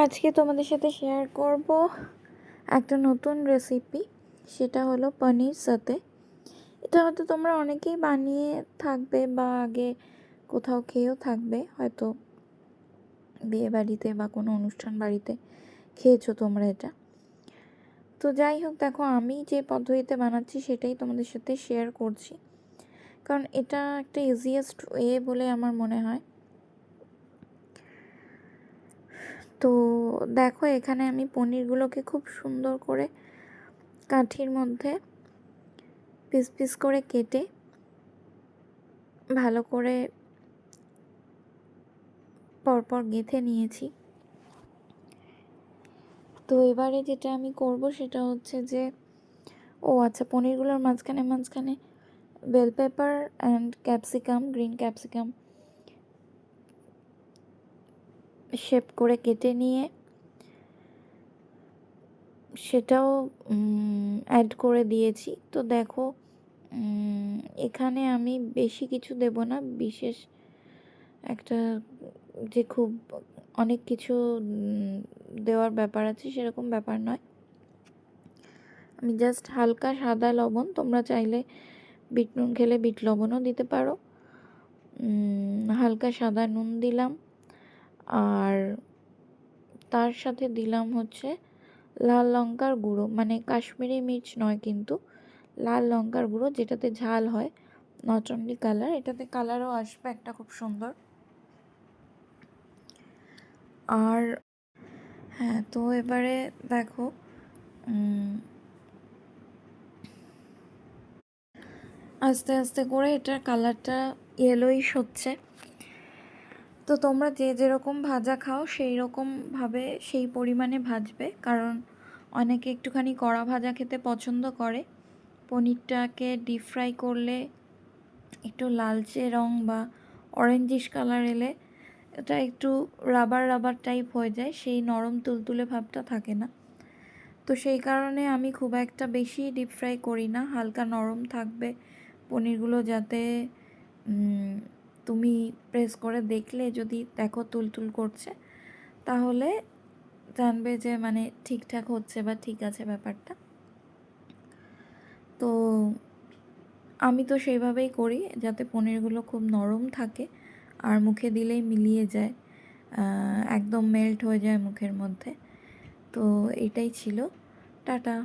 আজকে তোমাদের সাথে শেয়ার করব একটা নতুন রেসিপি। সেটা হলো পনির সাথে। এটা হয়তো তোমরা অনেকেই বানিয়ে থাকবে বা আগে কোথাও খেয়েও থাকবে, হয়তো বিয়ে বাড়িতে বা কোনো অনুষ্ঠান বাড়িতে খেয়েছো তোমরা এটা। তো যাই হোক, দেখো আমি যে পদ্ধতিতে বানাচ্ছি সেটাই তোমাদের সাথে শেয়ার করছি, কারণ এটা একটা ইজিয়েস্ট ওয়ে বলে আমার মনে হয়। তো দেখো, এখানে আমি পনিরগুলোকে খুব সুন্দর করে কাঠির মধ্যে পিস পিস করে কেটে ভালো করে পরপর গেঁথে নিয়েছি। তো এবারে যেটা আমি করব সেটা হচ্ছে যে আচ্ছা, পনিরগুলোর মাঝখানে মাঝখানে bell pepper and capsicum, green capsicum shape করে কেটে নিয়ে সেটাও অ্যাড করে দিয়েছি। তো দেখো, এখানে আমি বেশি কিছু দেব না, বিশেষ একটা যে খুব অনেক কিছু দেওয়ার ব্যাপার আছে সেরকম ব্যাপার নয়। আমি জাস্ট হালকা সাদা লবণ, তোমরা চাইলে বিট নুন খেলে বিট লবণও দিতে পারো, হালকা সাদা নুন দিলাম। আর তার সাথে দিলাম হচ্ছে লাল লঙ্কার গুঁড়ো, মানে কাশ্মীরি মির্চ নয় কিন্তু লাল লঙ্কার গুঁড়ো, যেটাতে ঝাল হয়, নট অনলি কালার, এটাতে কালারও আসবে একটা খুব সুন্দর। আর হ্যাঁ, তো এবারে দেখো, আস্তে আস্তে করে এটার কালারটা ইয়েলোইশ হচ্ছে। তো তোমরা যে যেরকম ভাজা খাও সেই রকমভাবে সেই পরিমাণে ভাজবে, কারণ অনেকে একটুখানি কড়া ভাজা খেতে পছন্দ করে। পনিরটাকে ডিপ ফ্রাই করলে একটু লালচে রং বা অরেঞ্জিশ কালার এলে এটা একটু রাবার রাবার টাইপ হয়ে যায়, সেই নরম তুলতুলে ভাবটা থাকে না। তো সেই কারণে আমি খুব একটা বেশি ডিপ ফ্রাই করি না, হালকা নরম থাকবে পনিরগুলো, যাতে তুমি প্রেস করে দেখলে যদি দেখো তুলতুল করছে, তাহলে জানবে যে মানে ঠিকঠাক হচ্ছে বা ঠিক আছে ব্যাপারটা। তো আমি তো সেইভাবেই করি, যাতে পনিরগুলো খুব নরম থাকে আর মুখে দিলেই মিলিয়ে যায়, একদম মেল্ট হয়ে যায় মুখের মধ্যে। তো এটাই ছিল। টাটা।